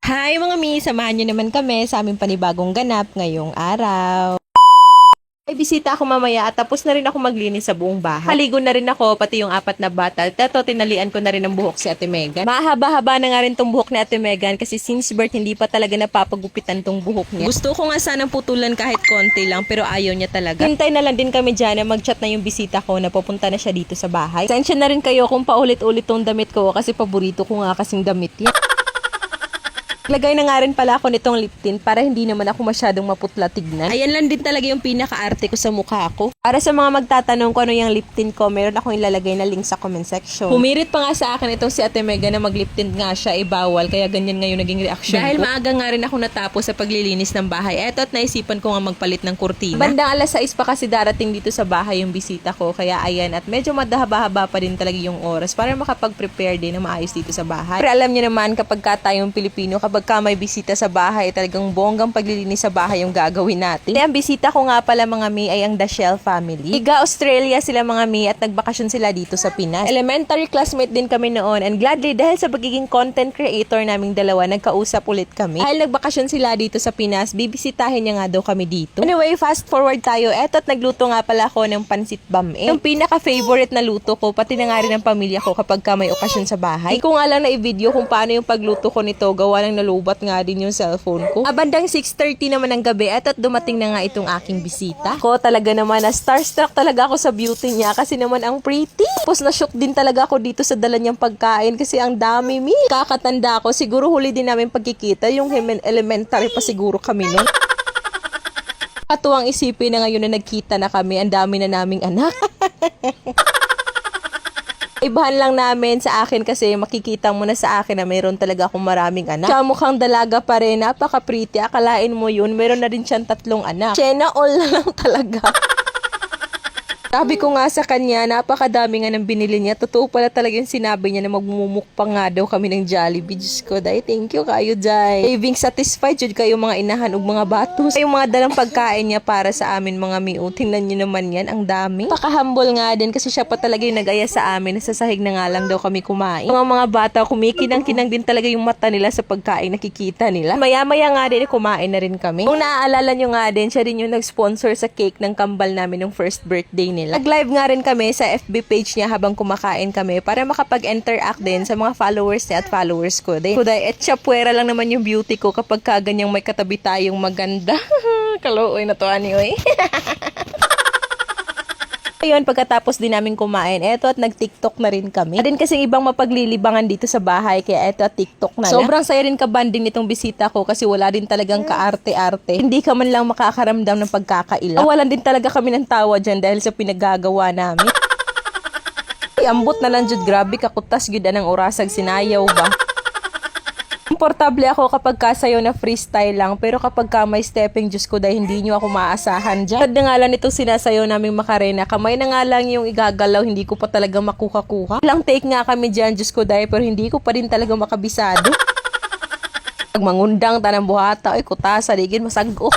Hi mga mi, samahan nyo naman kami sa aming panibagong ganap ngayong araw. May bisita ako mamaya at tapos na rin ako maglinis sa buong bahay. Haligo na rin ako, pati yung 4 na bata. Teto, tinalian ko na rin ang buhok si Ate Megan. Mahaba-haba na nga rin tong buhok ni Ate Megan kasi since birth hindi pa talaga napapagupitan tong buhok niya. Gusto ko nga sanang putulan kahit konti lang pero ayaw niya talaga. Hintay na lang din kami dyan na mag-chat na yung bisita ko na pupunta na siya dito sa bahay. Sensya na rin kayo kung paulit-ulit tong damit ko kasi paborito ko nga kasing damit yan. Lagay na nga rin pala ako nitong lip tint para hindi naman ako masyadong maputla tignan. Ayan lang din talaga yung pinaka-arte ko sa mukha ko. Para sa mga magtatanong ko ano yung lip tint ko, meron akong ilalagay na link sa comment section. Humirit pa nga sa akin itong si Ate Megan na mag-lip tint nga siya, bawal, kaya ganyan nga yung naging reaction ko. Dahil maaga nga rin ako natapos sa paglilinis ng bahay. Eto at naisipan ko nga magpalit ng kurtina. Bandang alas 6 pa kasi darating dito sa bahay yung bisita ko, kaya ayan at medyo madahaba-haba pa din talaga yung oras para makapag-prepare din na maayos dito sa bahay. Pero alam niyo naman kapag tayong Pilipino, kapag may bisita sa bahay, talagang bonggang paglilinis sa bahay yung gagawin natin. Ang bisita ko nga pala mga mi ay ang Dashell family. Higa Australia sila mga mi at nagbakasyon sila dito sa Pinas. Elementary classmate din kami noon and gladly dahil sa pagiging content creator naming dalawa, nagkausap ulit kami. Dahil nagbakasyon sila dito sa Pinas, bibisitahin niya nga daw kami dito. Anyway, fast forward tayo. Eto at nagluto nga pala ako ng pansit bame. Yung pinaka-favorite na luto ko, pati na nga rin ng pamilya ko kapag may okasyon sa bahay. Hindi ko nga lang na-video kung paano yung pagluto ko nito, gawa ng nalubat nga din yung cellphone ko. Bandang 6:30 naman ng gabi at dumating na nga itong aking bisita. Ko talaga naman na starstruck talaga ako sa beauty niya kasi naman ang pretty. Tapos na-shock din talaga ako dito sa dala niyang pagkain kasi ang dami mi. Kakatanda ako, siguro huli din namin pagkikita yung elementary pa siguro kami nun. Katuwang isipin na ngayon na nagkita na kami, ang dami na naming anak. Ibahan lang namin sa akin kasi makikita mo na sa akin na mayroon talaga akong maraming anak. Siya mukhang dalaga pa rin, napaka-pretty. Akalain mo yun, mayroon na rin siyang 3 anak. Siya all na lang talaga. Sabi ko nga sa kanya, napakadami nga ng binili niya. Totoo pala talaga yung sinabi niya na magmumukpang nga daw kami ng Jollibee. Diyos ko, dahil thank you kayo, Jai. Having satisfied yun kayo mga inahan o mga batos. Yung mga dalang pagkain niya para sa amin mga miu. Tingnan niyo naman yan, ang dami. Pakahambol nga din kasi siya pa talaga yung nag-aya sa amin. Nasasahig na nga lang daw kami kumain. Mga bata, kumikinang-kinang din talaga yung mata nila sa pagkain nakikita nila. Maya-maya nga din, kumain na rin kami. Kung naaalala nyo nga din, siya rin yung nag-sponsor sa cake ng kambal namin ng first birthday nila. Nag-live nga rin kami sa FB page niya habang kumakain kami para makapag-interact din sa mga followers niya at followers ko din. Kuday, etsyapwera lang naman yung beauty ko kapag kaganyang may katabi tayong maganda. Kalooy na to, ani, oy. Ayun, pagkatapos din namin kumain, eto at nag-TikTok na rin kami. Din kasi ibang mapaglilibangan dito sa bahay, kaya eto at TikTok na lang. Sobrang saya rin kabanding nitong bisita ko kasi wala din talagang kaarte-arte. Hindi ka man lang makakaramdam ng pagkakaila. Walan din talaga kami ng tawa dyan dahil sa pinaggagawa namin. Ay, ambot na lang jud, grabe kakutas gyud anang orasag sinayaw ba. Komportable ako kapag kasayaw na freestyle lang, pero kapag may stepping, Diyos ko, dahil hindi nyo ako maasahan dyan. Kad na nga lang itong sinasayaw naming Macarena, kamay na nga lang yung igagalaw, hindi ko pa talaga makuha-kuha. Ilang take nga kami dyan, Diyos ko, dahil pero hindi ko pa rin talaga makabisado. Pag mangundang tanang buhata, ay kutasa, digin masago.